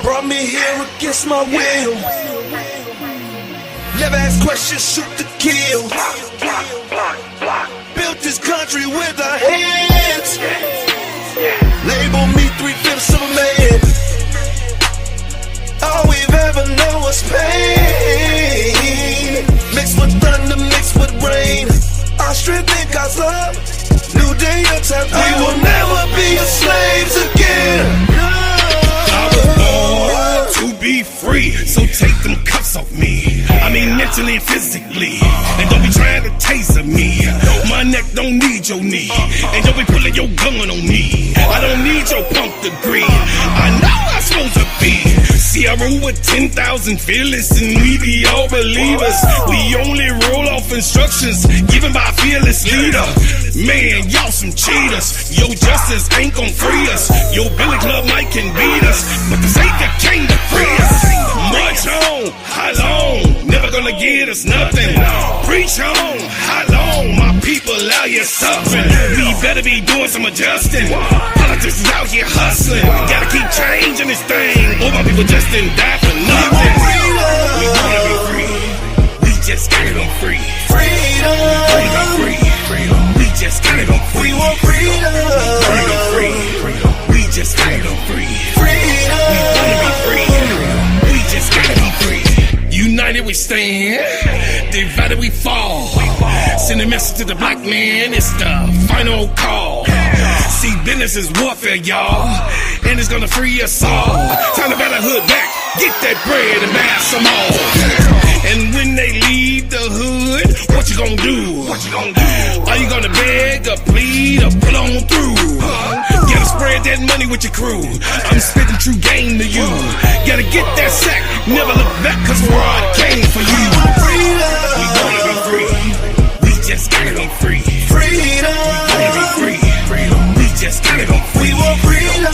Brought me here against my will. Never ask questions, shoot to kill. Built this country with our hands. Label me 3/5 of a man. All we've ever known was pain. Mixed with thunder, mixed with rain. Our strength in God's love. New day, new time. We will never be slaves again. I was born to be free, so take them cuffs off me. I mean mentally and physically. And don't be trying to taser me. My neck don't need your knee. And don't be pulling your gun on me. I don't need your punk degree. I know I'm supposed to be. See, I roll with 10,000 fearless, and we be all believers. We only roll off instructions given by a fearless leader. Man, y'all some cheaters. Your justice ain't gon' free us. Your Billy Club might can beat us, but the Savior came to free us. March on, how long? Never gonna get us nothing. Preach on, how long? My people out here suffering. We better be doing some adjusting. Politics is out here hustling. Gotta keep changing this thing. All my people just didn't die for nothing. We wanna be free. We just gotta go free. Freedom. We just gotta go free. We want freedom. We just gotta go free. Freedom. We wanna be free. We just gotta be free. United we stand, divided we fall. Send a message to the black man, it's the final call. See, business is warfare, y'all, and it's gonna free us all. Time to better hood back, get that bread and mash some more. And when they leave the hood, what you gonna do? Are you gonna beg or plead or pull on through? Gotta spread that money with your crew. I'm spitting true game to you. Gotta get that sack, never look back, cause fraud came for you. We wanna be free. We just gotta go free. Freedom. We wanna be free. We just gotta go free. We want freedom.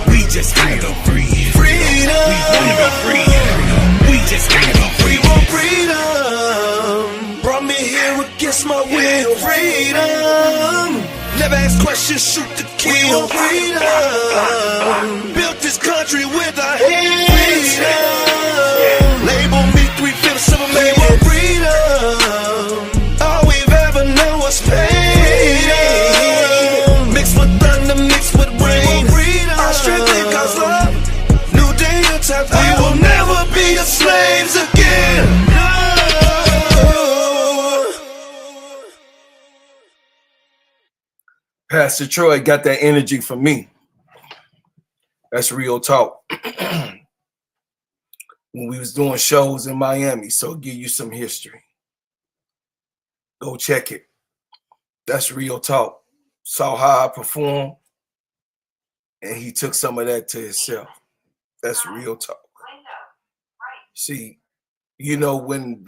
We just gotta go free. Freedom. We wanna be free. We just gotta go free. We want freedom. Brought me here against my will. Freedom. Never ask questions, shoot to kill. We want freedom. Built this country with our hands. Freedom. Label me 3/5 of a man. We want freedom. All we've ever known was pain. Mixed with thunder, mixed with rain. Our strength in God's love. New day, new time. We will never be slaves again. Pastor Troy got that energy from me. That's real talk. When we was doing shows in Miami, so I'll give you some history. Go check it. That's real talk. Saw how I performed, and he took some of that to himself. That's real talk. See, you know, when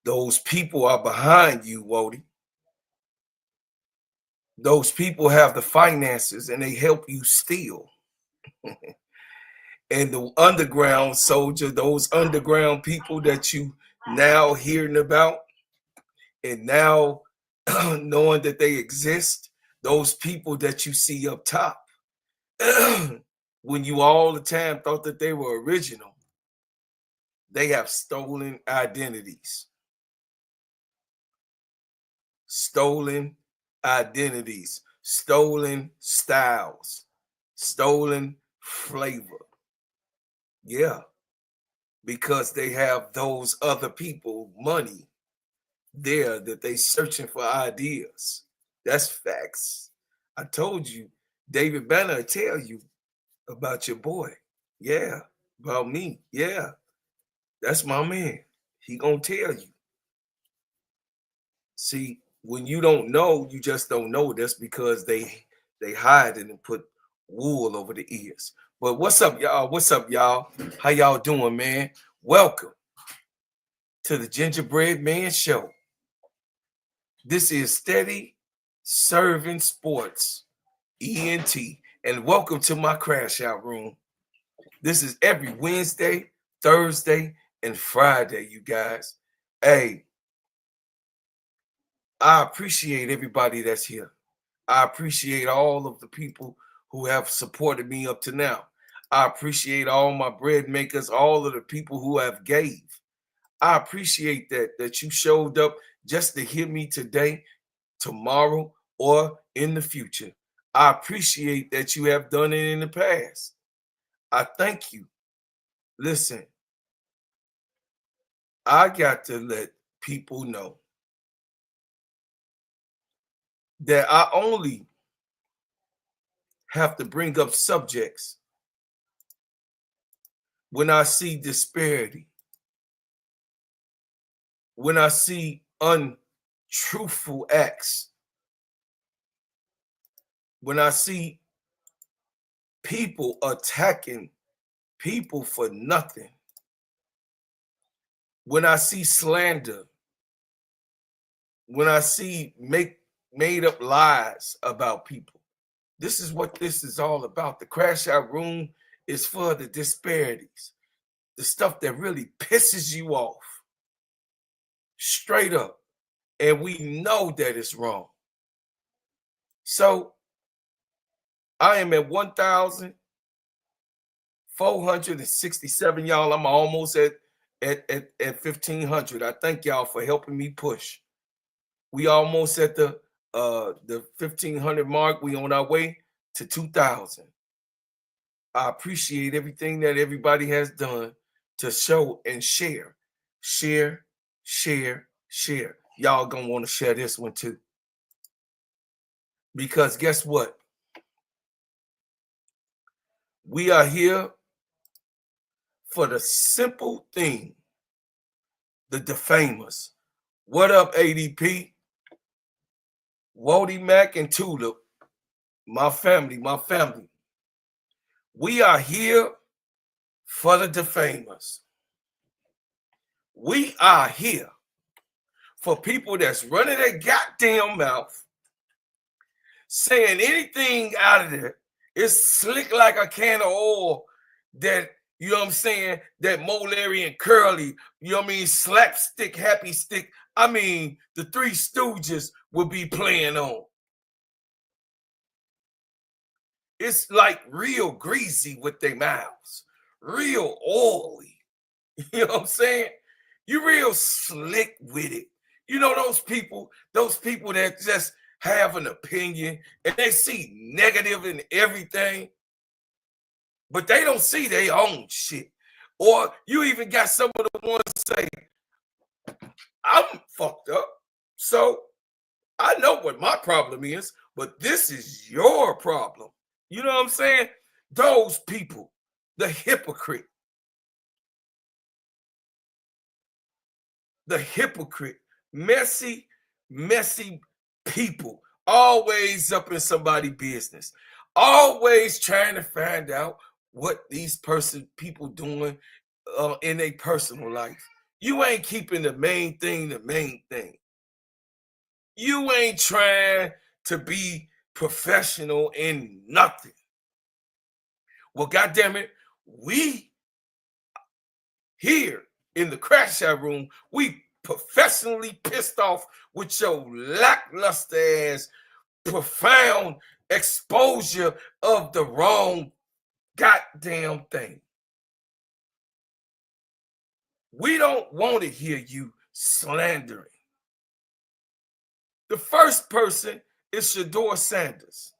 those people are behind you, Wody, those people have the finances and they help you steal. And the underground soldier, those underground people that you now hearing about and now knowing that they exist, those people that you see up top, when you all the time thought that they were original, they have stolen identities. Stolen identities, stolen styles, stolen flavor. Yeah, because they have those other people money there that they searching for ideas. That's facts. I told you, David Banner will tell you about your boy. Yeah, about me. Yeah, that's my man. He gonna tell you. See, when you don't know, you just don't know. That's because they hide it and put wool over the ears. But what's up, y'all? What's up, y'all? How y'all doing, man? Welcome to the Gingerbread Man Show. This is Steady Serv'n Sports, ENT, and welcome to my crash out room. This is every Wednesday, Thursday, and Friday, you guys. Hey, I appreciate everybody that's here. I appreciate all of the people who have supported me up to now. I appreciate all my bread makers, all of the people who have gave. I appreciate that you showed up just to hear me today, tomorrow, or in the future. I appreciate that you have done it in the past. I thank you. Listen, I got to let people know that I only have to bring up subjects when I see disparity, when I see untruthful acts, when I see people attacking people for nothing, when I see slander, when I see made up lies about people. This is what this is all about. The crash out room is for the disparities, the stuff that really pisses you off, straight up. And we know that it's wrong. So I am at 1,467, y'all. I'm almost at 1,500. I thank y'all for helping me push. We almost at the 1,500 mark. We on our way to 2,000. I appreciate everything that everybody has done to show and share. Share, share, share. Y'all gonna want to share this one too. Because guess what? We are here for the simple thing, the defamers. What up, ADP? Wody Mac and Tulip, my family, my family. We are here for the defamers. We are here for people that's running their goddamn mouth, saying anything out of there is slick like a can of oil that, you know what I'm saying, that Mo, Larry, and Curly, you know what I mean, slapstick, happy stick, I mean, the Three Stooges will be playing on. It's like real greasy with their mouths, real oily. You know what I'm saying? You real slick with it. You know those people that just have an opinion and they see negative in everything, but they don't see their own shit. Or you even got some of the ones say, I'm fucked up, so I know what my problem is, but this is your problem. You know what I'm saying? Those people, the hypocrite, messy, messy people, always up in somebody's business, always trying to find out what these people doing in their personal life. You ain't keeping the main thing the main thing. You ain't trying to be professional in nothing. Well, goddamn it, we here in the crash out room, we professionally pissed off with your lackluster ass, profound exposure of the wrong goddamn thing. We don't want to hear you slandering. The first person is Shedeur Sanders.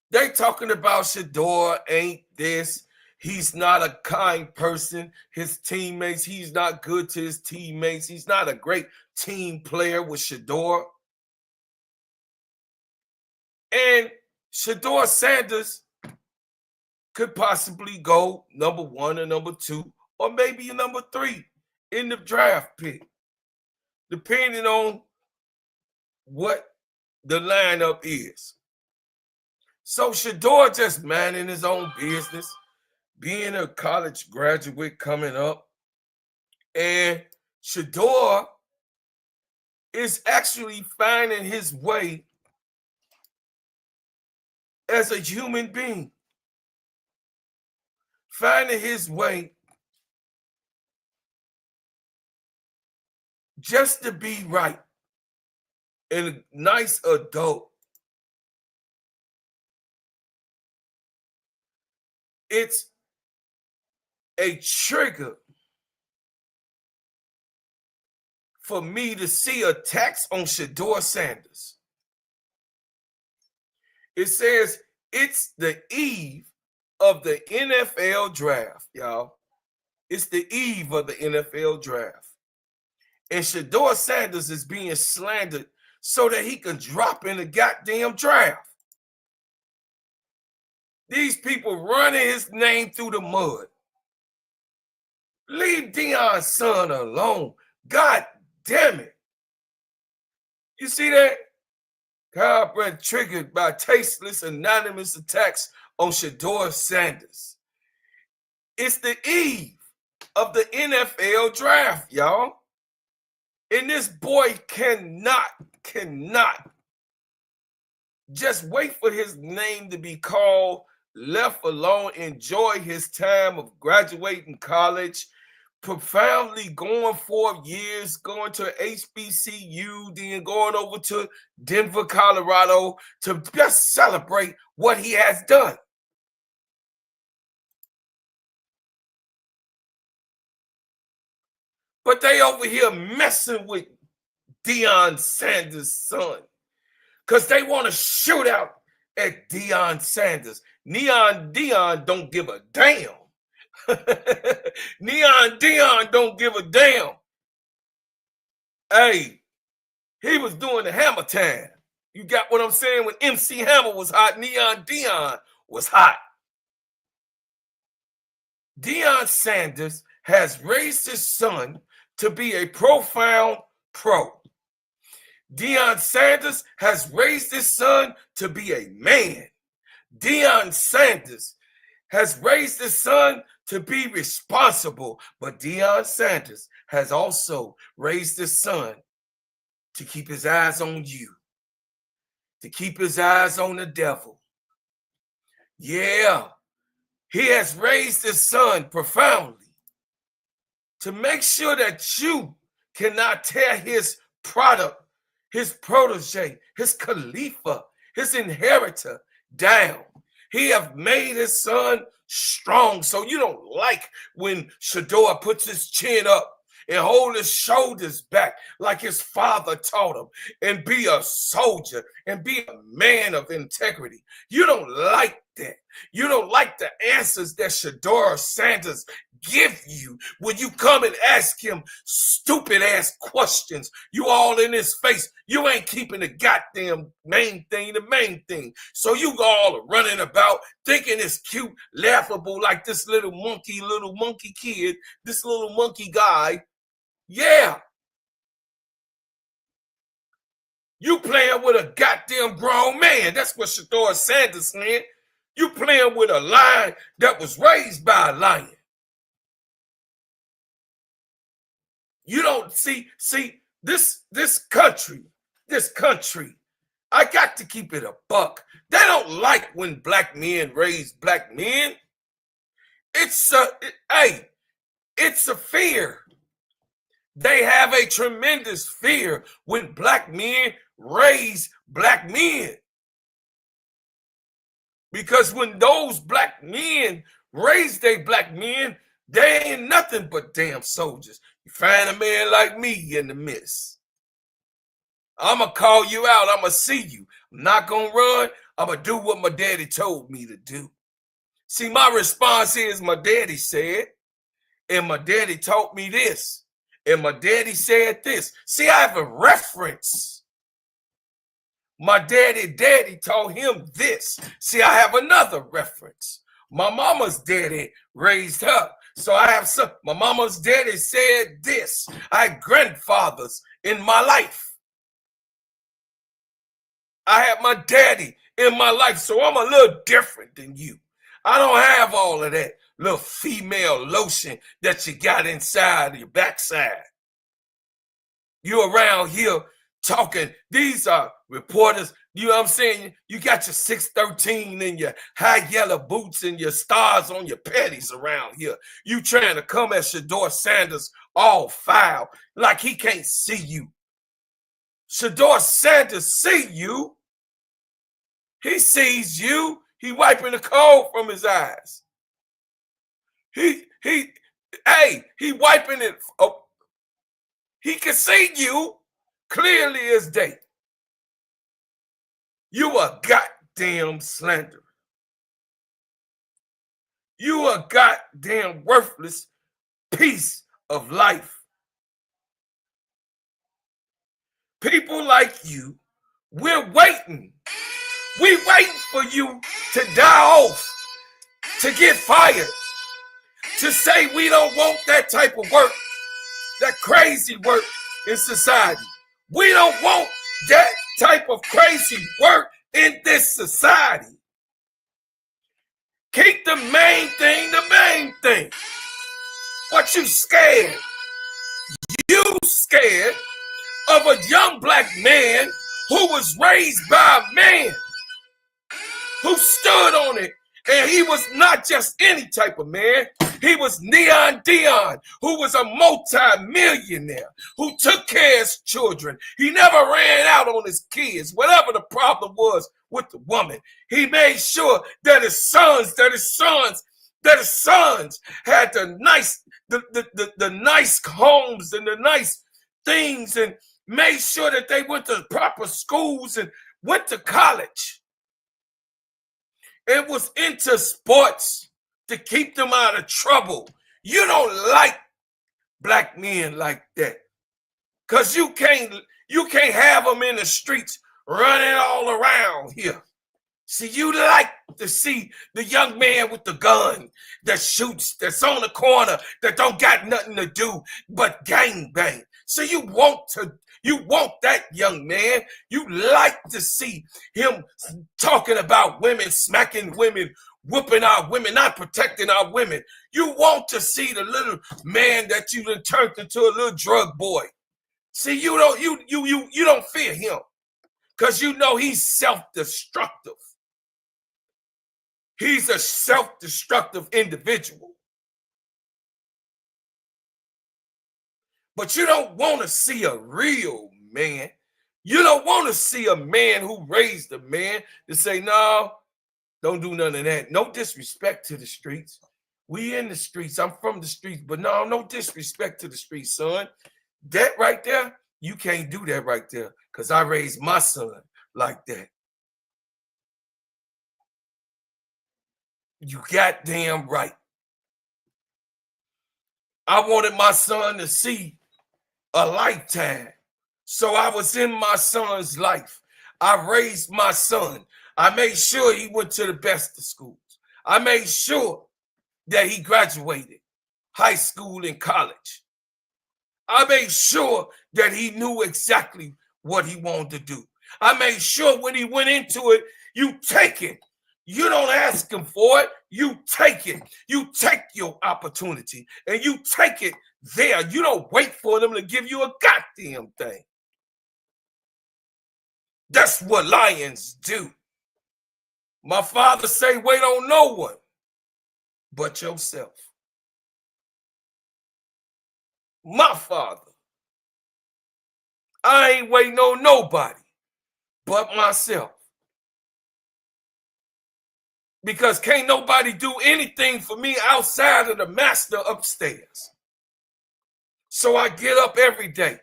They talking about Shedeur ain't this. He's not a kind person. His teammates, he's not good to his teammates. He's not a great team player with Shedeur. And Shedeur Sanders could possibly go number 1 or number 2 or maybe number 3 in the draft pick, depending on what the lineup is. So Shedeur just minding his own business, being a college graduate coming up. And Shedeur is actually finding his way as a human being, finding his way just to be right and a nice adult. it's a trigger for me to see attacks on Shedeur Sanders. It says it's the eve of the NFL draft, y'all. It's the eve of the NFL draft. And Shedeur Sanders is being slandered so that he can drop in the goddamn draft. These people running his name through the mud. Leave Deion's son alone. God damn it. You see that? Carbon triggered by tasteless anonymous attacks on Shedeur Sanders. It's the eve of the NFL draft, y'all. And this boy cannot just wait for his name to be called, left alone, enjoy his time of graduating college, profoundly going 4 years, going to HBCU, then going over to Denver, Colorado to just celebrate what he has done. But they over here messing with Deion Sanders' son because they want to shoot out at Deion Sanders. Deion don't give a damn. Deion don't give a damn. Hey, he was doing the hammer time. You got what I'm saying? When MC Hammer was hot, Deion was hot. Deion Sanders has raised his son to be a profound pro. Deion Sanders has raised his son to be a man. Deion Sanders has raised his son to be responsible, but Deion Sanders has also raised his son to keep his eyes on you, to keep his eyes on the devil. Yeah, he has raised his son profoundly to make sure that you cannot tear his product, his protege, his Khalifa, his inheritor down. He have made his son strong. So you don't like when Shedeur puts his chin up and hold his shoulders back like his father taught him and be a soldier and be a man of integrity. You don't like that. You don't like the answers that Shedeur Sanders give you when you come and ask him stupid ass questions. You all in his face. You ain't keeping the goddamn main thing. So you all are running about thinking it's cute, laughable, like this little monkey kid, this little monkey guy. Yeah. You playing with a goddamn grown man. That's what Shedeur Sanders said. You playing with a lion that was raised by a lion. You don't see this country, I got to keep it a buck. They don't like when black men raise black men. It's a fear. They have a tremendous fear when black men raise black men. Because when those black men raise their black men, they ain't nothing but damn soldiers. You find a man like me in the midst, I'm going to call you out. I'm going to see you. I'm not going to run. I'm going to do what my daddy told me to do. See, my response is my daddy said, and my daddy taught me this, and my daddy said this. See, I have a reference. My daddy taught him this. See, I have another reference. My mama's daddy raised her. So I have some. My mama's daddy said this. I had grandfathers in my life. I had my daddy in my life. So I'm a little different than you. I don't have all of that little female lotion that you got inside your backside. You around here talking. These are reporters. You know what I'm saying? You got your 613 and your high yellow boots and your stars on your panties around here. You trying to come at Shedeur Sanders all foul like he can't see you. Shedeur Sanders see you. He sees you. He wiping the cold from his eyes. He wiping it. Oh, he can see you clearly as day. You a goddamn slanderer. You a goddamn worthless piece of life. People like you, we're waiting. We waiting for you to die off, to get fired, to say we don't want that type of work, that crazy work in society. We don't want that type of crazy work in this society. Keep the main thing the main thing. What you scared? You scared of a young black man who was raised by a man who stood on it. And he was not just any type of man. He was Neon Dion, who was a multi-millionaire, who took care of his children. He never ran out on his kids, whatever the problem was with the woman. He made sure that his sons had the nice homes and the nice things, and made sure that they went to proper schools and went to college. It was into sports to keep them out of trouble. You don't like black men like that, because you can't have them in the streets running all around here. See, you like to see the young man with the gun that shoots, that's on the corner, that don't got nothing to do but gang bang. So you want that young man. You like to see him talking about women, smacking women, whooping our women, not protecting our women. You want to see the little man that you done turned into a little drug boy. See, you don't fear him, because you know he's self-destructive. He's a self-destructive individual. But you don't want to see a real man. You don't want to see a man who raised a man to say, no, don't do none of that. No disrespect to the streets. We in the streets. I'm from the streets, but no disrespect to the streets, son. That right there, you can't do that right there, because I raised my son like that. You goddamn right. I wanted my son to see a lifetime. So I was in my son's life. I raised my son. I made sure he went to the best of schools. I made sure that he graduated high school and college. I made sure that he knew exactly what he wanted to do. I made sure when he went into it, you take it. You don't ask him for it. You take it. You take your opportunity and you take it there. You don't wait for them to give you a goddamn thing. That's what lions do. My father say, wait on no one but yourself. My father. I ain't waiting on nobody but myself. Because can't nobody do anything for me outside of the master upstairs. So I get up every day.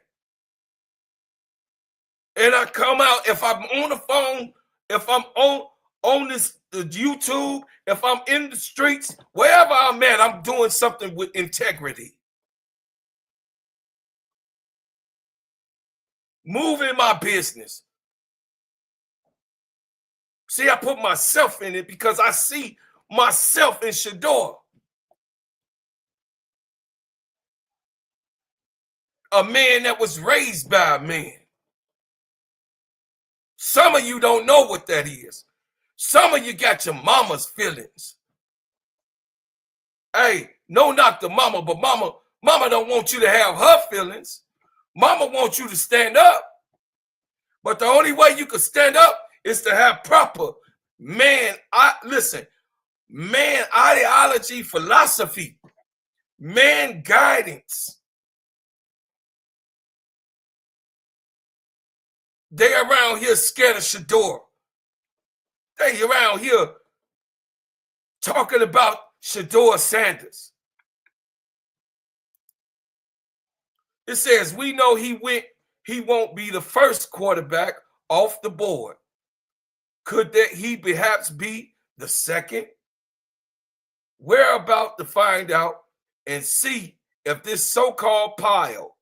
And I come out, if I'm on the phone, if I'm on this YouTube, if I'm in the streets, wherever I'm at, I'm doing something with integrity. Moving my business. See, I put myself in it because I see myself in Shedeur. A man that was raised by a man. Some of you don't know what that is. Some of you got your mama's feelings. Hey, no knock to mama, but mama don't want you to have her feelings. Mama wants you to stand up. But the only way you can stand up is to have proper man ideology, philosophy, man guidance. They around here scared of Shedeur. They around here talking about Shedeur Sanders. It says, we know he won't be the first quarterback off the board. Could that he perhaps be the second? We're about to find out and see if this so-called pile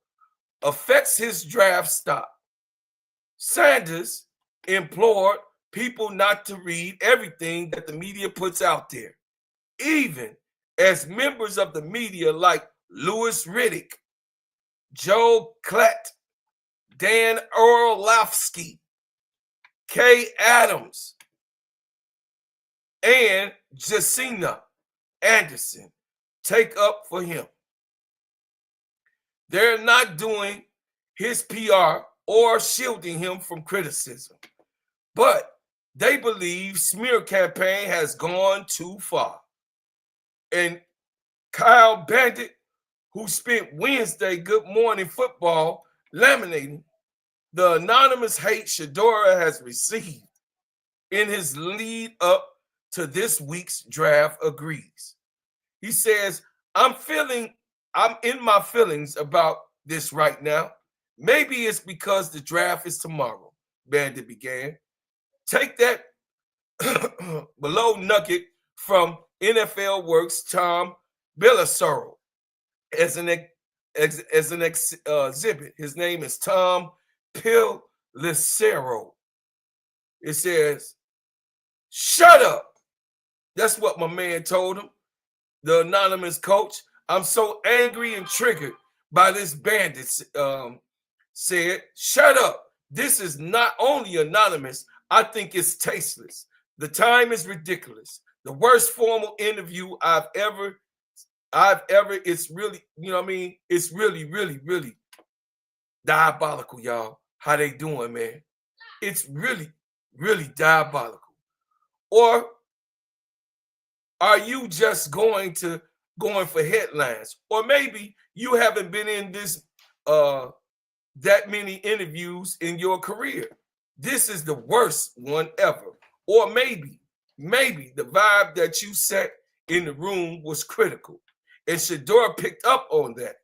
affects his draft stock. Sanders implored people not to read everything that the media puts out there, even as members of the media like Louis Riddick, Joe Klett, Dan Orlovsky, Kay Adams, and Jacina Anderson take up for him. They're not doing his PR or shielding him from criticism, but they believe smear campaign has gone too far. And Kyle Bandit, who spent Wednesday Good Morning Football laminating the anonymous hate Shedeur has received in his lead up to this week's draft, agrees. He says, I'm in my feelings about this right now. Maybe it's because the draft is tomorrow, Bandit began. Take that below nugget from NFL Works Tom Bellasoro as an exhibit. His name is Tom Pelissero. It says, shut up. That's what my man told him, the anonymous coach. I'm so angry and triggered by this bandit, said, shut up. This is not only anonymous, I think it's tasteless. The time is ridiculous. The worst formal interview I've ever, it's really, you know what I mean? It's really, really, really diabolical, y'all. How they doing, man? It's really, really diabolical. Or are you just going for headlines? Or maybe you haven't been in this that many interviews in your career. This is the worst one ever. Or maybe the vibe that you set in the room was critical. And Shedeur picked up on that.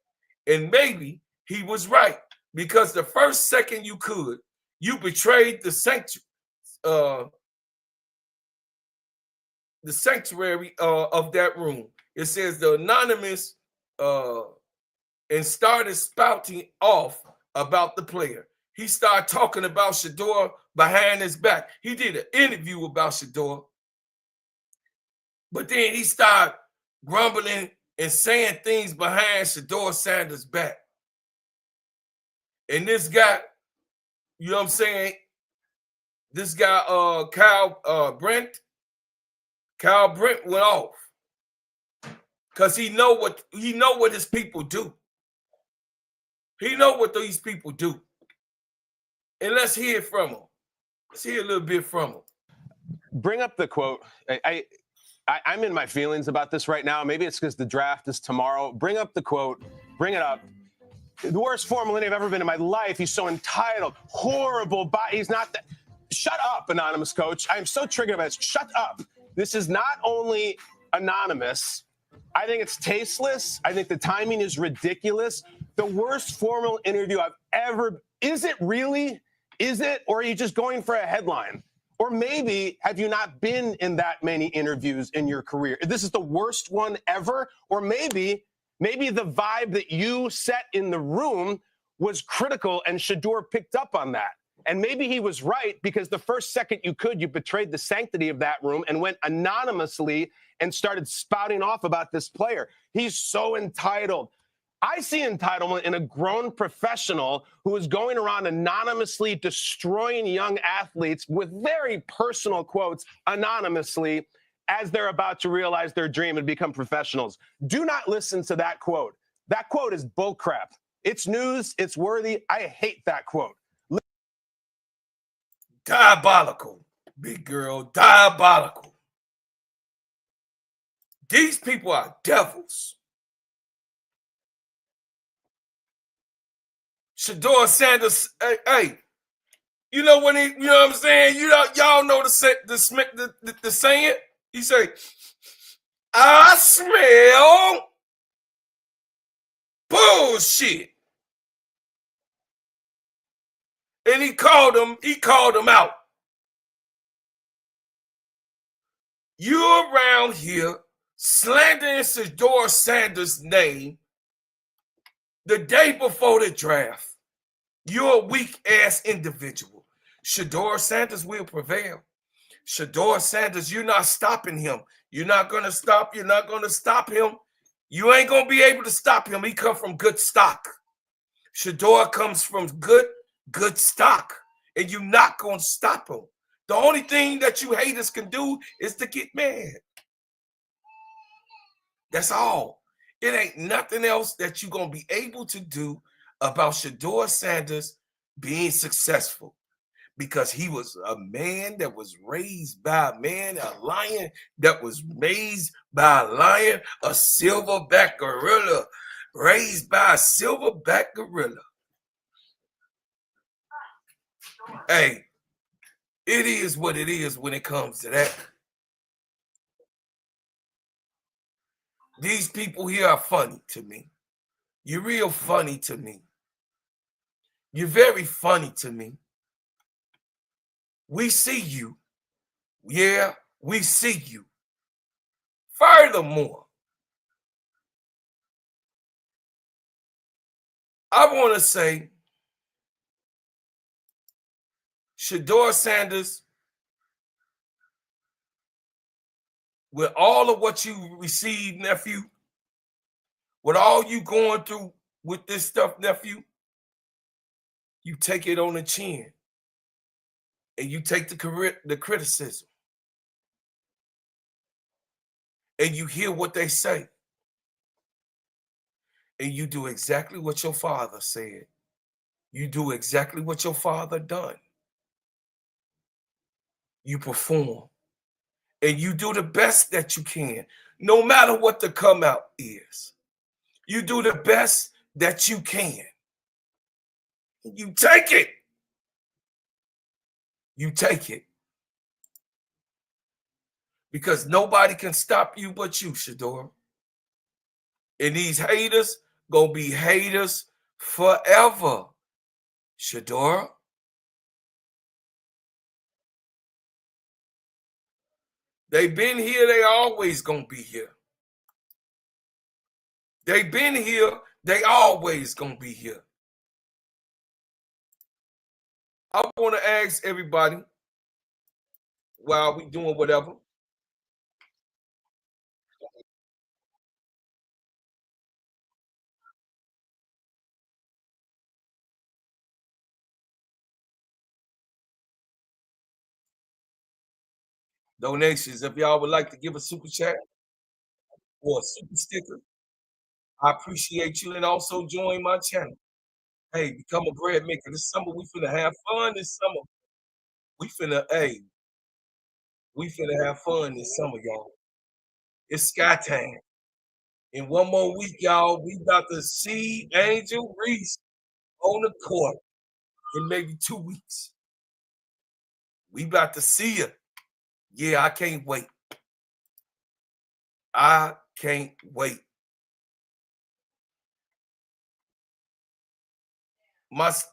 And maybe he was right. Because the first second you could, you betrayed the sanctuary of that room. It says the anonymous and started spouting off about the player. He started talking about Shedeur behind his back. He did an interview about Shedeur, but then he started grumbling and saying things behind Shedeur Sanders' back. And this guy, you know what I'm saying? This guy, Kyle Brent went off because he know what his people do. He know what these people do. And let's hear from him. Let's hear a little bit from him. Bring up the quote. I'm in my feelings about this right now. Maybe it's because the draft is tomorrow. Bring up the quote. Bring it up. The worst formal interview I've ever been in my life. He's so entitled. Horrible. He's not that. Shut up, anonymous coach. I am so triggered by this. Shut up. This is not only anonymous. I think it's tasteless. I think the timing is ridiculous. The worst formal interview I've ever. Is it really? Is it? Or are you just going for a headline? Or maybe have you not been in that many interviews in your career? This is the worst one ever. Or maybe the vibe that you set in the room was critical and Shedeur picked up on that. And maybe he was right because the first second you could, you betrayed the sanctity of that room and went anonymously and started spouting off about this player. He's so entitled. I see entitlement in a grown professional who is going around anonymously destroying young athletes with very personal quotes anonymously as they're about to realize their dream and become professionals. Do not listen to that quote. That quote is bullcrap. It's news. It's worthy. I hate that quote. Diabolical, big girl, diabolical. These people are devils. Shedeur Sanders, hey, you know when he, you know what I'm saying? Y'all know the saying. He say, "I smell bullshit." And he called him out. You're around here slandering Shedeur Sanders' name the day before the draft. You're a weak-ass individual. Shedeur Sanders will prevail. Shedeur Sanders, you're not stopping him. You're not going to stop. You're not going to stop him. You ain't going to be able to stop him. He come from good stock. Shedeur comes from good stock. And you're not going to stop him. The only thing that you haters can do is to get mad. That's all. It ain't nothing else that you're going to be able to do about Shedeur Sanders being successful, because he was a man that was raised by a man, a lion that was raised by a lion, a silverback gorilla raised by a silverback gorilla. Hey, it is what it is when it comes to that. These people here are funny to me. You're real funny to me. You're very funny to me. We see you. Yeah, we see you. Furthermore, I want to say Shedeur Sanders, with all of what you received, nephew, with all you going through with this stuff, nephew, you take it on the chin and you take the criticism and you hear what they say and you do exactly what your father said. You do exactly what your father done. You perform and you do the best that you can, no matter what the come out is. You do the best that you can. You take it. You take it. Because nobody can stop you but you, Shedeur. And these haters gonna be haters forever, Shedeur. They been here, they always gonna be here. They been here, they always gonna be here. I want to ask everybody, while we doing whatever, donations, if y'all would like to give a super chat or a super sticker, I appreciate you. And also join my channel. Hey, become a bread maker. This summer we finna have fun. This summer we finna have fun this summer, y'all. It's sky time. In one more week, y'all, we about to see Angel Reese on the court in maybe 2 weeks. We about to see her. Yeah, I can't wait. I can't wait.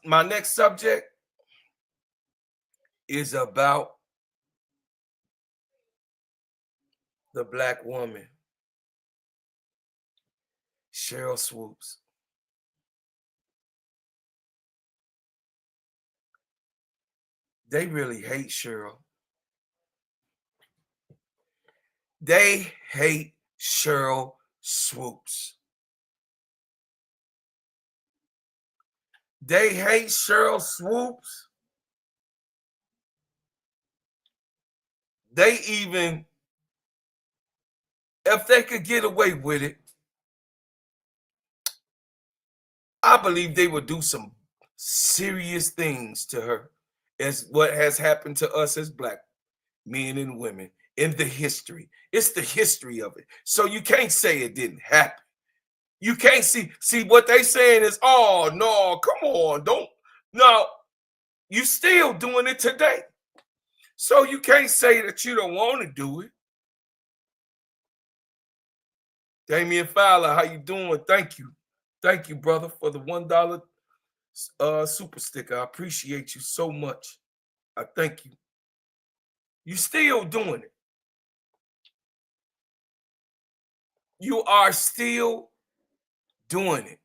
My next subject is about the black woman, Sheryl Swoopes. They really hate Sheryl. They hate Sheryl Swoopes. They hate Sheryl Swoopes. They even, if they could get away with it, I believe they would do some serious things to her, as what has happened to us as black men and women in the history. It's the history of it. So you can't say it didn't happen. You can't see what they saying is, oh no, come on, don't. No, you still doing it today. So you can't say that you don't want to do it. Damian Fowler, how you doing? Thank you, brother, for the $1 super sticker. I appreciate you so much. I thank you. You still doing it. You are still doing it.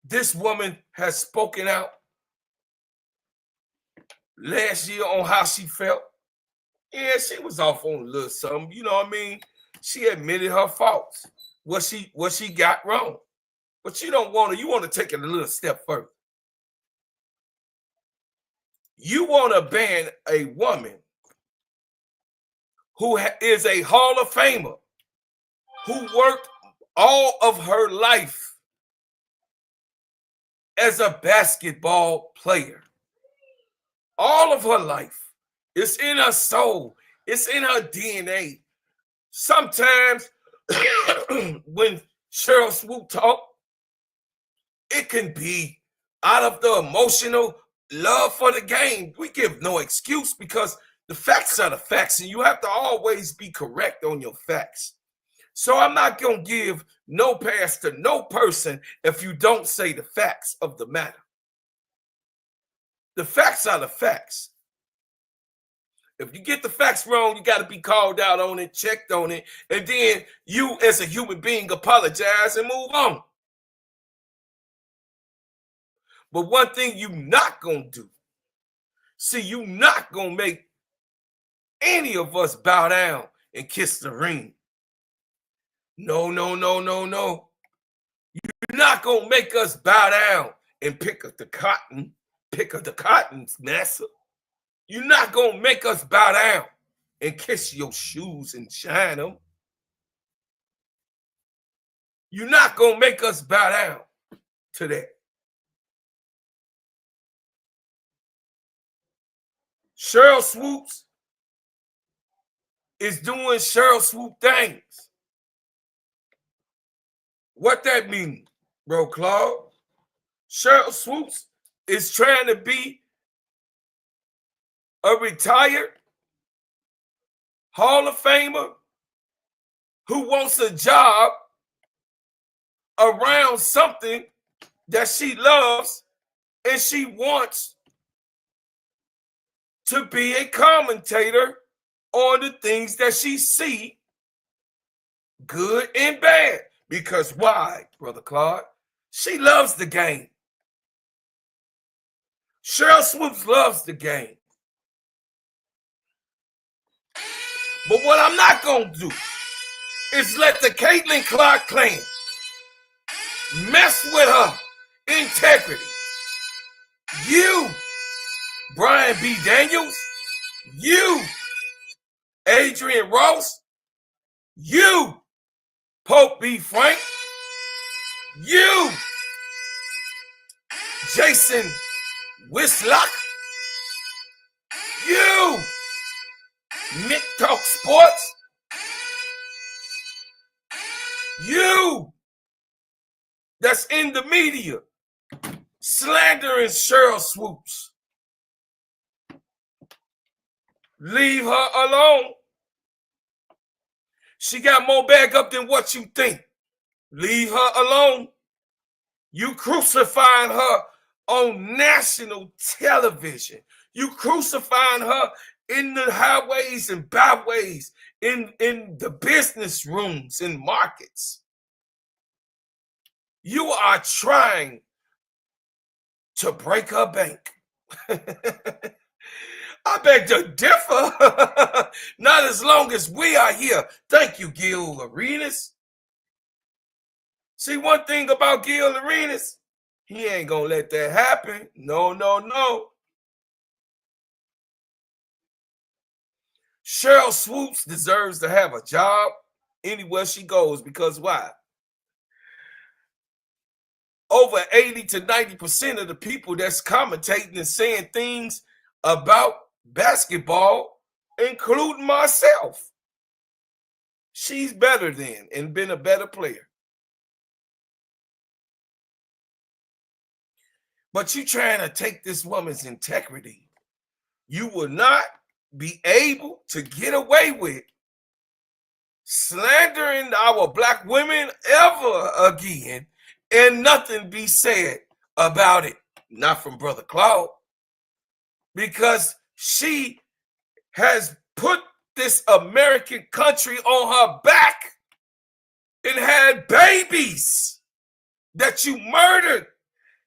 This woman has spoken out last year on how she felt. Yeah, she was off on a little something. You know what I mean? She admitted her faults. What she got wrong. But you don't want to. You want to take it a little step further. You want to ban a woman who is a Hall of Famer, who worked all of her life as a basketball player. All of her life. It's in her soul. It's in her DNA. Sometimes when Cheryl Swoop talk, it can be out of the emotional love for the game. We give no excuse because the facts are the facts, and you have to always be correct on your facts. So I'm not going to give no pass to no person if you don't say the facts of the matter. The facts are the facts. If you get the facts wrong, you got to be called out on it, checked on it, and then you as a human being apologize and move on. But one thing you not going to do, see, you not going to make any of us bow down and kiss the ring. No, no, no, no, no. You're not going to make us bow down and pick up the cotton, Massa. You're not going to make us bow down and kiss your shoes and shine them. You're not going to make us bow down to that. Sheryl Swoops is doing Sheryl Swoop things. What that mean, bro, Claude? Sheryl Swoops is trying to be a retired Hall of Famer who wants a job around something that she loves, and she wants to be a commentator on the things that she see, good and bad. Because why, Brother Claude? She loves the game. Sheryl Swoops loves the game. But what I'm not going to do is let the Caitlin Clark clan mess with her integrity. You, Brian B. Daniels, you, Adrian Ross, you, Pope B. Frank, you, Jason Wislock, you, Nick Talk Sports, you, that's in the media, slandering Sheryl Swoops. Leave her alone. She got more bag up than what you think. Leave her alone. You crucifying her on national television. You crucifying her in the highways and byways, in the business rooms, in markets. You are trying to break her bank. I beg to differ. Not as long as we are here. Thank you, Gil Arenas. See, one thing about Gil Arenas, he ain't gonna let that happen. No, no, no. Sheryl Swoops deserves to have a job anywhere she goes, because why? Over 80 to 90% of the people that's commentating and saying things about basketball, including myself, she's better than and been a better player. But you trying to take this woman's integrity. You will not be able to get away with slandering our black women ever again, and nothing be said about it. Not from Brother Claude, because she has put this American country on her back and had babies that you murdered,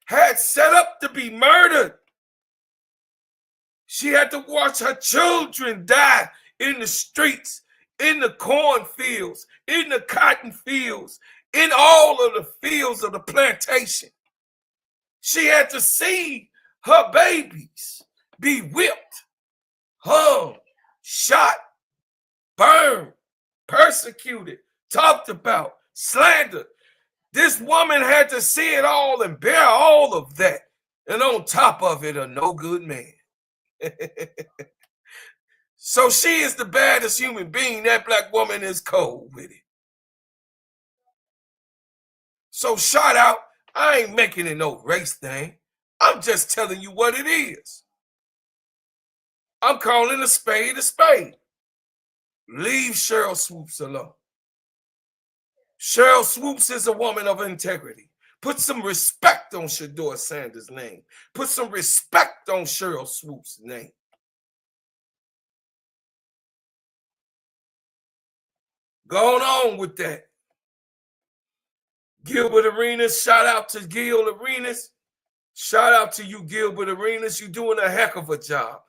had set up to be murdered. She had to watch her children die in the streets, in the cornfields, in the cotton fields, in all of the fields of the plantation. She had to see her babies be whipped, hung, shot, burned, persecuted, talked about, slandered. This woman had to see it all and bear all of that. And on top of it, a no good man. So she is the baddest human being. That black woman is cold with it. So shout out. I ain't making it no race thing. I'm just telling you what it is. I'm calling a spade a spade. Leave Sheryl Swoopes alone. Sheryl Swoopes is a woman of integrity. Put some respect on Shedeur Sanders' name. Put some respect on Sheryl Swoopes' name. Going on with that. Gilbert Arenas, shout out to Gil Arenas. Shout out to you, Gilbert Arenas. You're doing a heck of a job.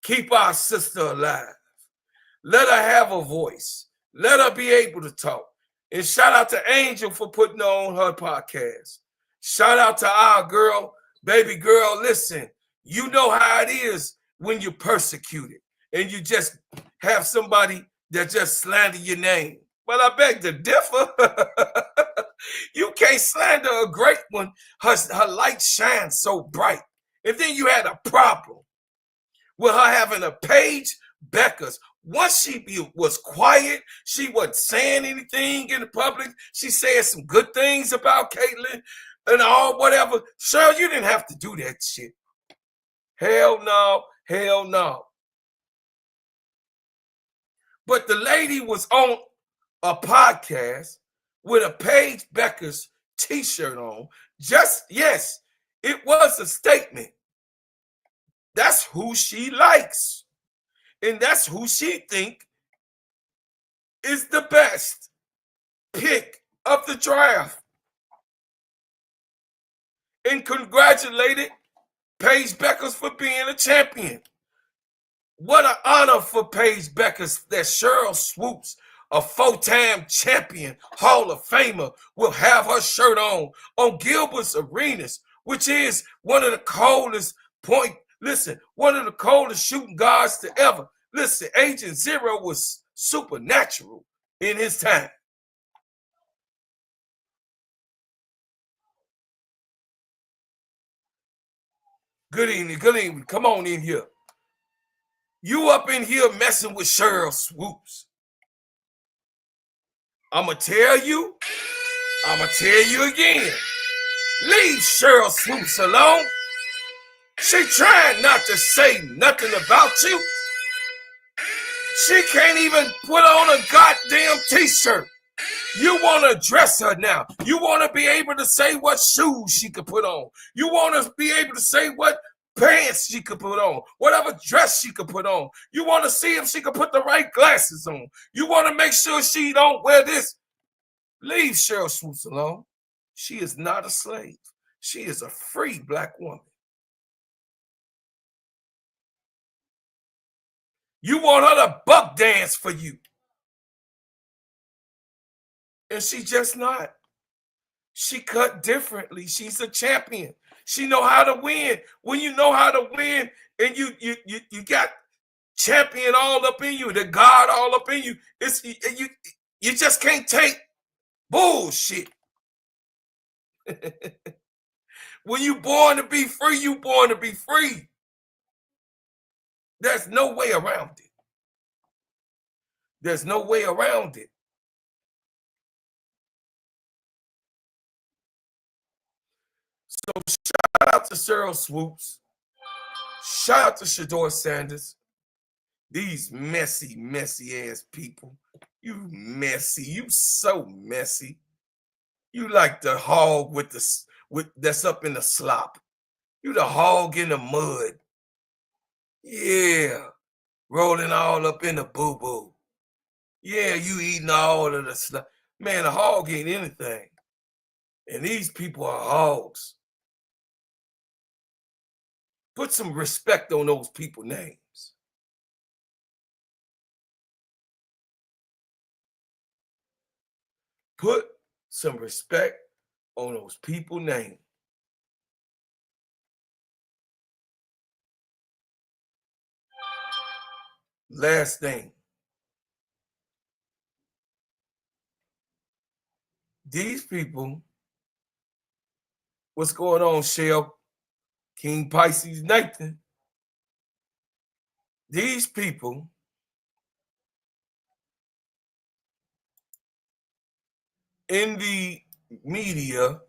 Keep our sister alive. Let her have a voice. Let her be able to talk. And shout out to Angel for putting her on her podcast. Shout out to our girl, baby girl. Listen, you know how it is when you're persecuted and you just have somebody that just slander your name. But I beg to differ. You can't slander a great one. Her light shines so bright. And then you had a problem with her having a Paige Beckers. Once she was quiet, she wasn't saying anything in the public. She said some good things about Caitlyn and all whatever. Cheryl, you didn't have to do that shit. Hell no, hell no. But the lady was on a podcast with a Paige Beckers t-shirt on. Just, yes, it was a statement. That's who she likes. And that's who she think is the best pick of the draft. And congratulated Paige Beckers for being a champion. What an honor for Paige Beckers that Sheryl Swoopes, a four-time champion, Hall of Famer, will have her shirt on Gilbert's Arenas, which is one of the coldest one of the coldest shooting guards to ever. Listen, Agent Zero was supernatural in his time. Good evening, good evening. Come on in here. You up in here messing with Sheryl Swoopes. I'ma tell you again. Leave Sheryl Swoopes alone. She trying not to say nothing about you. She can't even put on a goddamn t-shirt. You want to dress her now. You want to be able to say what shoes she could put on. You want to be able to say what pants she could put on, whatever dress she could put on. You want to see if she could put the right glasses on. You want to make sure she don't wear this. Leave Sheryl Swoopes alone. She is not a slave. She is a free black woman. You want her to buck dance for you. And she just not. She cut differently. She's a champion. She know how to win. When you know how to win and you got champion all up in you, the God all up in you, you just can't take bullshit. When you born to be free, you born to be free. There's no way around it. There's no way around it. So shout out to Sheryl Swoopes. Shout out to Shedeur Sanders. These messy, messy ass people. You messy. You so messy. You like the hog with that's up in the slop. You the hog in the mud. Yeah. Rolling all up in the boo-boo. Yeah, you eating all of the stuff. Man, a hog ain't anything. And these people are hogs. Put some respect on those people's names. Put some respect on those people's names. Last thing. These people, what's going on, Sheryl? King Pisces Nathan. These people in the media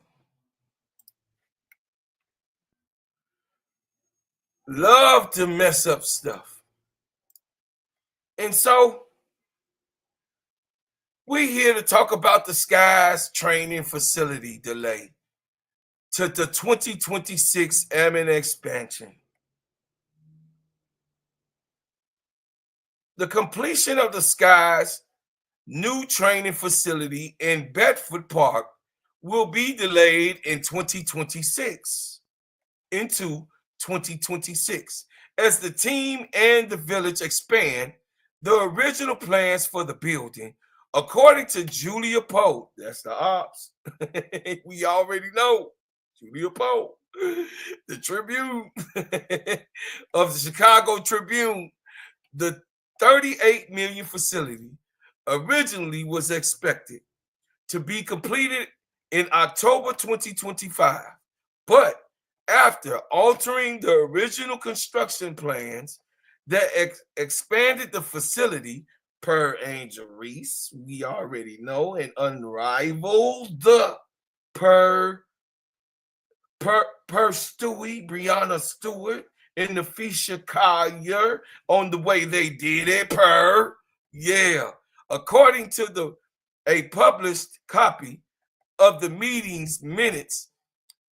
love to mess up stuff. And so we're here to talk about the Skies training facility delay to the 2026 Ammon expansion. The completion of the Skies new training facility in Bedford Park will be delayed in 2026 into 2026 as the team and the village expand the original plans for the building. According to Julia Poe, that's the ops. We already know Julia Poe, the Tribune of the Chicago Tribune, the 38 million facility originally was expected to be completed in October 2025, but after altering the original construction plans that expanded the facility per Angel Reese, we already know, and unrivaled per Stewie, Brianna Stewart, and Nafisha Collier on the way they did it according to a published copy of the meeting's minutes,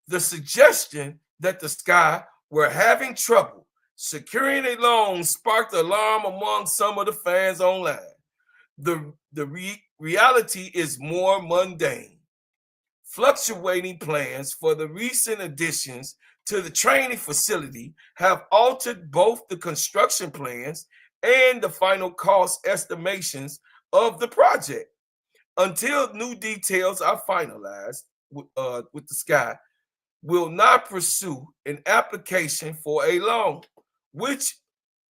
the suggestion that the Sky were having trouble securing a loan sparked alarm among some of the fans online. The reality is more mundane. Fluctuating plans for the recent additions to the training facility have altered both the construction plans and the final cost estimations of the project. Until new details are finalized with the Sky, will not pursue an application for a loan, which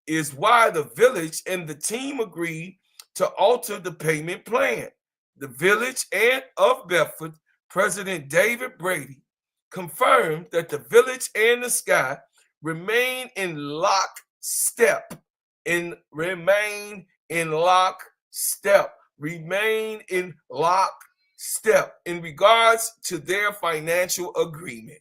is why the village and the team agreed to alter the payment plan. The village and of Bedford, President David Brady, confirmed that the village and the Sky remain in lockstep. Remain in lockstep in regards to their financial agreement.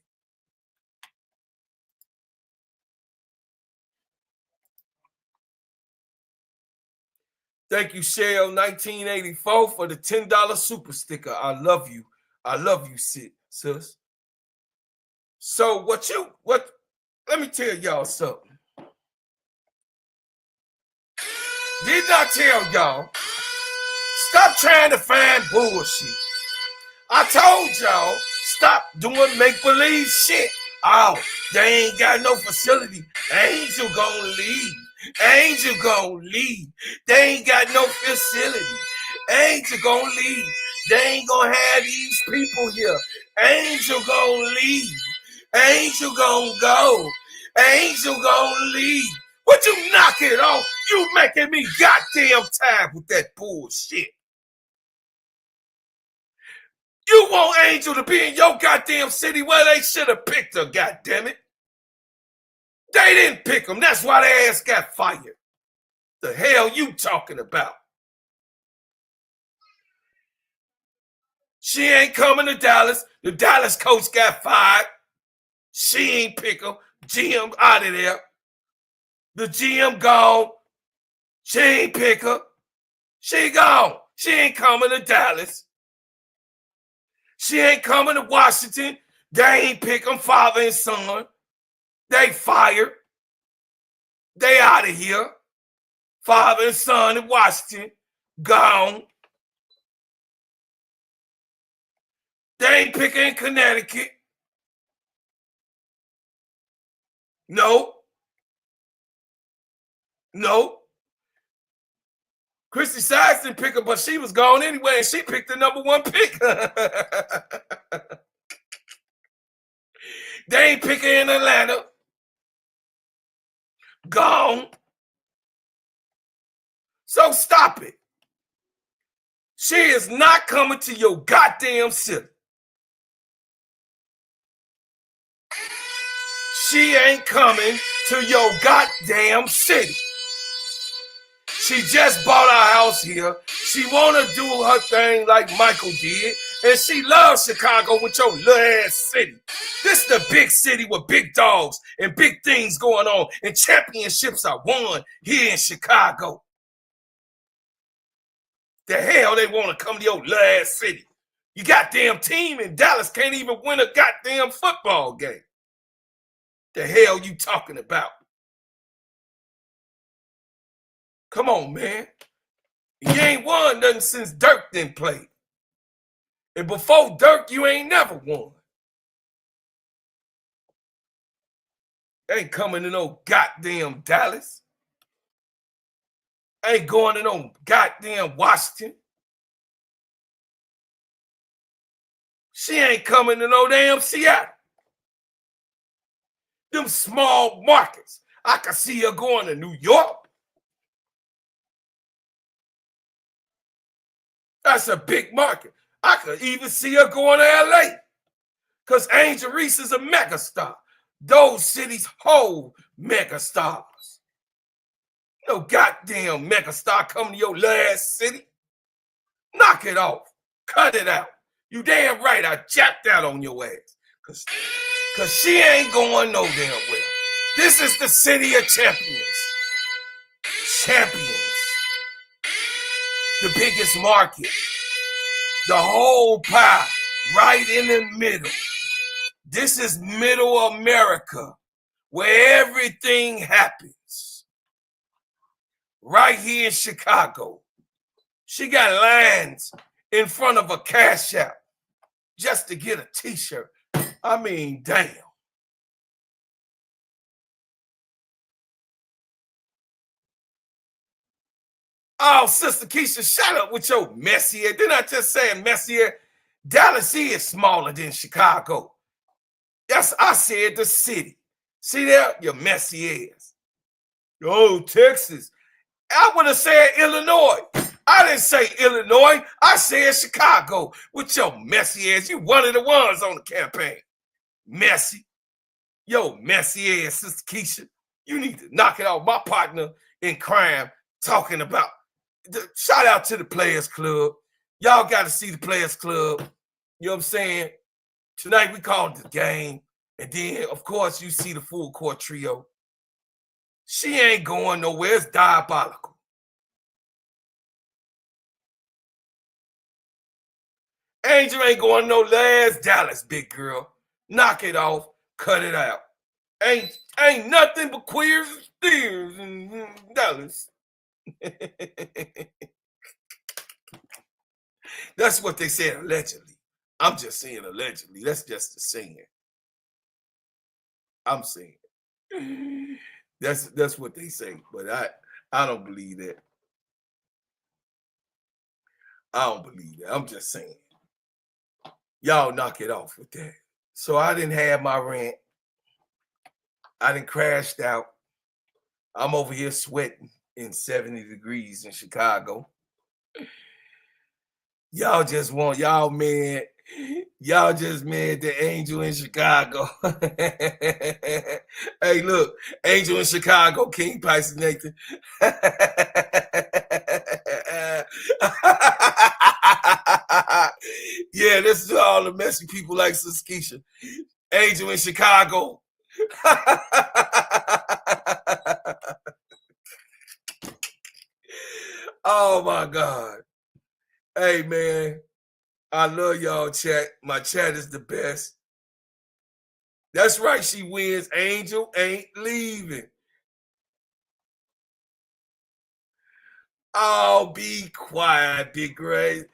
Thank you, Cheryl, 1984, for the $10 super sticker. I love you. I love you, sis. So let me tell y'all something. Did not tell y'all, stop trying to find bullshit. I told y'all, stop doing make-believe shit. Oh, they ain't got no facility. Angel gonna leave. Angel gonna leave. They ain't got no facility. Angel gonna leave. They ain't gonna have these people here. Angel gonna leave. Angel gonna go. Angel gonna leave. Would you knock it off? You making me goddamn tired with that bullshit. You want Angel to be in your goddamn city? Well, they should have picked her, goddammit. They didn't pick him. That's why their ass got fired. The hell you talking about? She ain't coming to Dallas. The Dallas coach got fired. She ain't pick him. GM out of there. The GM gone. She ain't pick her. She gone. She ain't coming to Dallas. She ain't coming to Washington. They ain't pick them, father and son. They fired. They out of here. Father and son in Washington. Gone. They ain't picking in Connecticut. No. No. Christy Sykes didn't pick her, but she was gone anyway, and she picked the number one pick. They ain't picking in Atlanta. Gone. So stop it. She is not coming to your goddamn city. She ain't coming to your goddamn city. She just bought our house here. She want to do her thing like Michael did. And she loves Chicago with your little ass city. This the big city with big dogs and big things going on. And championships are won here in Chicago. The hell they want to come to your little ass city? You goddamn team in Dallas can't even win a goddamn football game. The hell you talking about? Come on, man. You ain't won nothing since Dirk didn't play. And before Dirk, you ain't never won. Ain't coming to no goddamn Dallas. Ain't going to no goddamn Washington. She ain't coming to no damn Seattle. Them small markets. I can see her going to New York. That's a big market. I could even see her going to LA. Because Angel Reese is a megastar. Those cities hold megastars. No goddamn megastar coming to your last city. Knock it off. Cut it out. You damn right I jacked out on your ass. Because she ain't going no damn well. This is the city of champions. Champions. The biggest market. The whole pie right in the middle. This is middle America where everything happens. Right here in Chicago. She got lines in front of a cash app just to get a t-shirt. I mean, damn. Oh, Sister Keisha, shut up with your Messier. Didn't I just say Messier? Dallas is smaller than Chicago. I said the city. See there? Your Messiers. Oh, Texas. I would have said Illinois. I didn't say Illinois. I said Chicago with your Messiers. You one of the ones on the campaign. Messy. Yo, Messier, Sister Keisha. You need to knock it off. My partner in crime talking about shout out to the Players Club. Y'all got to see the Players Club. You know what I'm saying? Tonight we called the game. And then, of course, you see the full court trio. She ain't going nowhere. It's diabolical. Angel ain't going no last Dallas, big girl. Knock it off. Cut it out. Ain't nothing but queers and steers in Dallas. That's what they said allegedly. I'm just saying allegedly. That's just the saying. I'm saying. That's what they say, but I don't believe that. I don't believe that. I'm just saying. Y'all knock it off with that. So I didn't have my rant. I done crashed out. I'm over here sweating in 70 degrees in Chicago. Y'all just want, y'all just mad the Angel in Chicago. Hey, look, Angel in Chicago, King Pisces Nathan. Yeah, this is all the messy people like Sister Keisha. Angel in Chicago. Oh my God. Hey man, I love y'all chat. My chat is the best. That's right, she wins. Angel ain't leaving. Oh, be quiet, big Gray.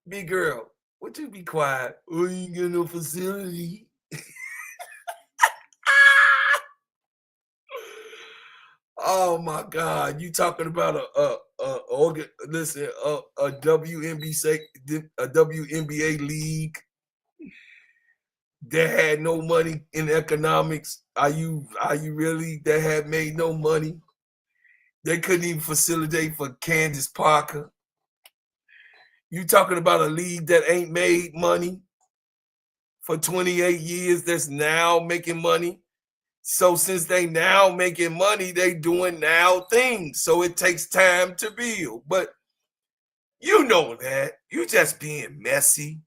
Big girl, would you be quiet? Oh, you ain't got no facility. Oh my God! You talking about a WNBA league that had no money in economics? Are you really that had made no money? They couldn't even facilitate for Candace Parker. You talking about a league that ain't made money for 28 years that's now making money? So since they now making money, they doing now things. So it takes time to build. But you know that. You just being messy.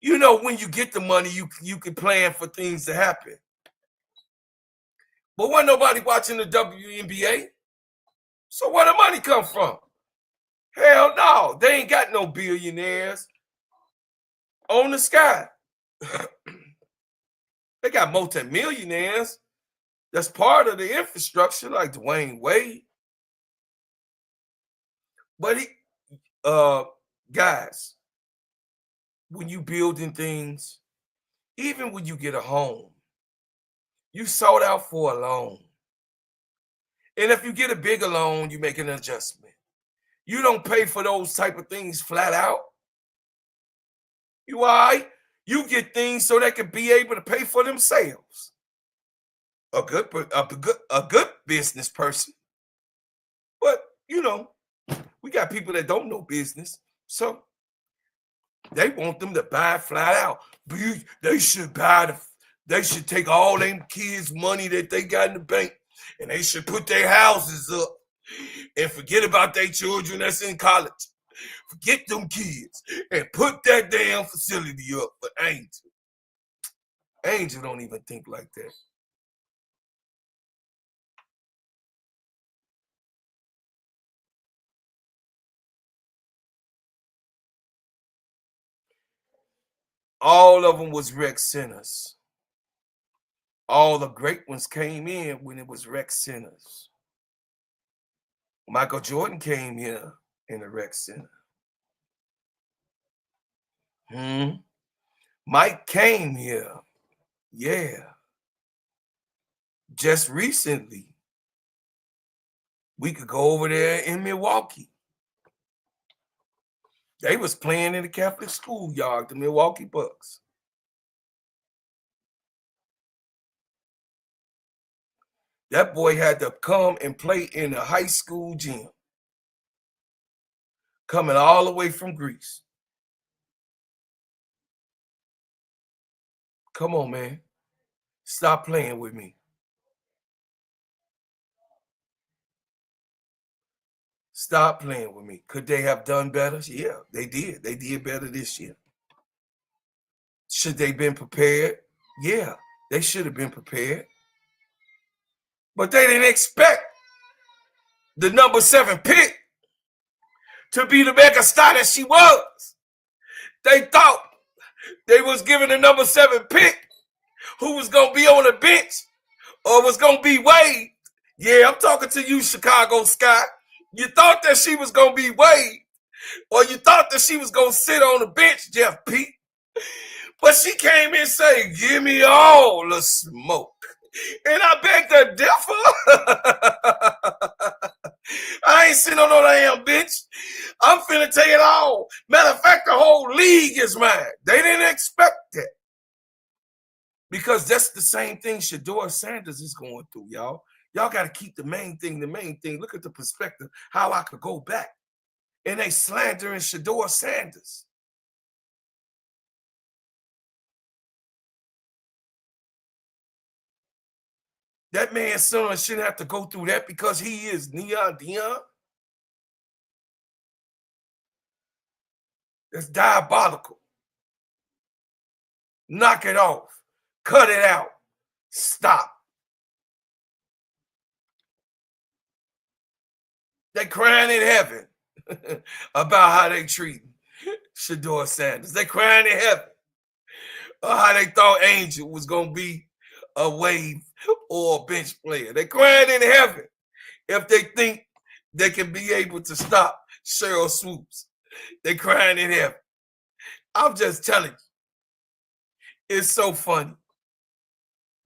You know when you get the money, you can plan for things to happen. But wasn't nobody watching the WNBA. So where the money come from? Hell no. They ain't got no billionaires on the sky. They got multimillionaires. That's part of the infrastructure, like Dwayne Wade. But guys, when you building things, even when you get a home, you sought out for a loan. And if you get a bigger loan, you make an adjustment. You don't pay for those type of things flat out. You all right? You get things so they can be able to pay for themselves. A good business person. But you know, we got people that don't know business, so they want them to buy flat out. They should they should take all them kids' money that they got in the bank and they should put their houses up and forget about their children that's in college. Forget them kids and put that damn facility up for Angel. Angel don't even think like that. All of them was rec centers. All the great ones came in when it was rec centers. Michael Jordan came here in a rec center. Mike came here. Yeah. Just recently, we could go over there in Milwaukee. They was playing in the Catholic schoolyard, the Milwaukee Bucks. That boy had to come and play in a high school gym, coming all the way from Greece. Come on, man. Stop playing with me. Stop playing with me. Could they have done better? Yeah, they did. They did better this year. Should they been prepared? Yeah, they should have been prepared. But they didn't expect the number 7 pick to be the mega star that she was. They thought they was giving the number 7 pick who was going to be on the bench or was going to be waived. Yeah, I'm talking to you, Chicago Sky. You thought that she was going to be waived or you thought that she was going to sit on the bench, Jeff Pete. But she came in saying, give me all the smoke. And I beg to differ. I ain't sitting on no damn bench. I'm finna tell you it all. Matter of fact, the whole league is mine. They didn't expect that. Because that's the same thing Shedeur Sanders is going through, y'all. Y'all got to keep the main thing. Look at the perspective, how I could go back. And they slandering Shedeur Sanders. That man's son shouldn't have to go through that because he is Neon Dion. That's diabolical. Knock it off. Cut it out. Stop. They crying in heaven about how they treat Shedeur Sanders. They crying in heaven how they thought Angel was going to be a wave or a bench player. They crying in heaven if they think they can be able to stop Cheryl Swoops. They crying in heaven. I'm just telling you, it's so funny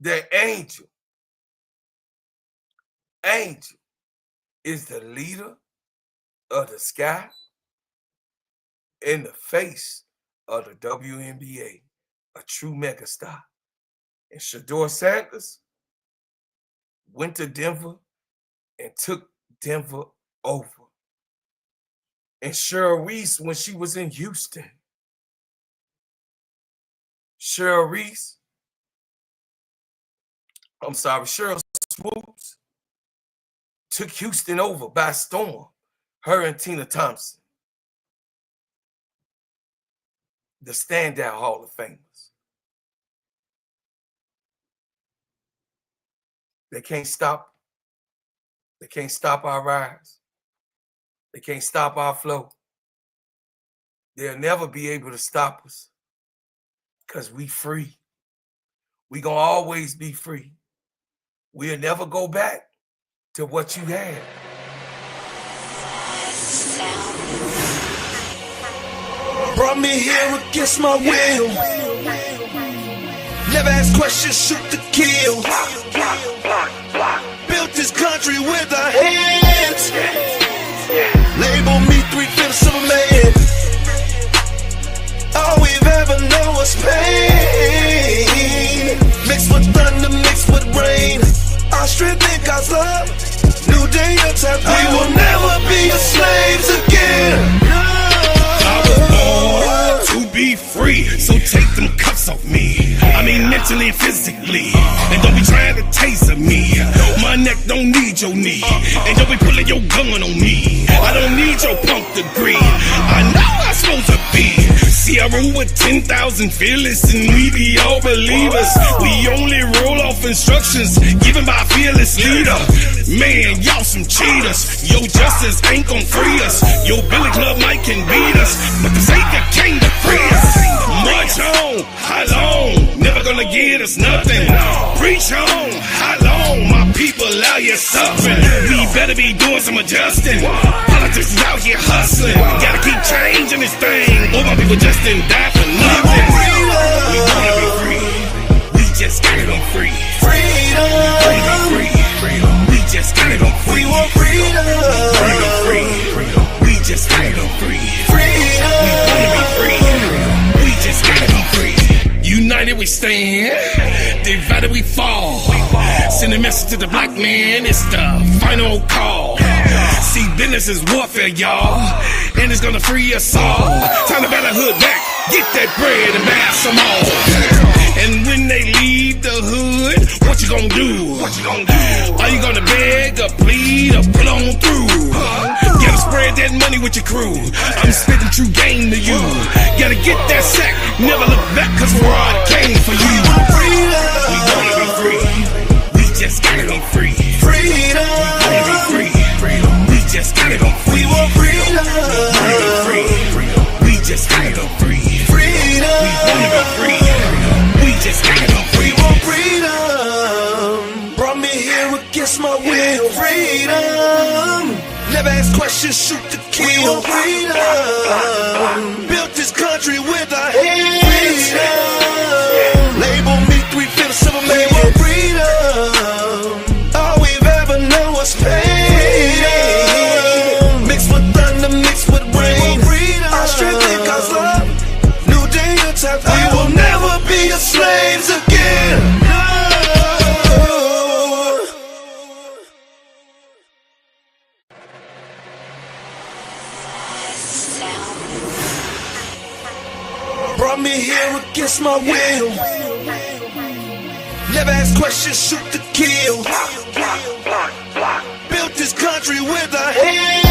that Angel is the leader of the sky in the face of the WNBA, a true megastar. And Shedeur Sanders went to Denver and took Denver over. And Sheryl, when she was in Houston, Sheryl Swoops took Houston over by storm. Her and Tina Thompson, the standout Hall of Famers. They can't stop our rise. They can't stop our flow. They'll never be able to stop us because we free. We gonna always be free. We'll never go back to what you had. Brought me here against my will. Never ask questions, shoot to kill. Built this country with our hands. Label me 3/5 of a man. All we've ever known was pain. Mixed with thunder, mixed with rain. Our strength in God's love. New day, a time. We will never be slaves again. I was born to be free, so take them cuffs off me. I mean mentally and physically. And don't be trying to taser me. My neck don't need your knee. And don't be pulling your gun on me. I don't need your punk degree. I know I'm supposed to be. See, I rule with 10,000 fearless, and we be all believers. We only roll off instructions given by a fearless leader. Man, y'all some cheaters. Your justice ain't gon' free us. Your Billy Club might can beat us, but the Savior came to free us. March on, how long? Never gonna get us nothing. Preach on, how long? My people allow you suffering. We better be doing some adjusting. Politics is out here hustling. Gotta keep changing this thing, or my people just didn't die for nothing. We wanna be free. We just gotta be free. Freedom. We just gotta be free. We want freedom. We just gotta be free. Freedom. We wanna be free. We just gotta be free. United we stand, divided we fall. Send a message to the black man, it's the final call. See, business is warfare, y'all, and it's gonna free us all. Time to bat the hood back, get that bread and buy some more. And when they leave the hood, what you gonna do? Are you gonna beg or plead or pull on through? Gotta spread that money with your crew. I'm spitting true game to you. Gotta get that sack, never look back, cause we're all came for you. We wanna be free. We just gotta be free. Freedom. We wanna be free. We just gotta be free. We want freedom. We wanna be free. We just gotta be free. Freedom. We wanna be free. We just gotta be free. We want freedom. Brought me here against my will. Freedom. Never ask questions, shoot to kill. We want freedom. Built this country with our hands. Freedom. Label me 3/5 of a man. We want freedom. All we've ever known was pain. Mixed with thunder, mixed with rain. Our strength in God's love. New day, a time. We will never be slaves again. Brought me here against my will. Never ask questions, shoot to kill. Built this country with our hands.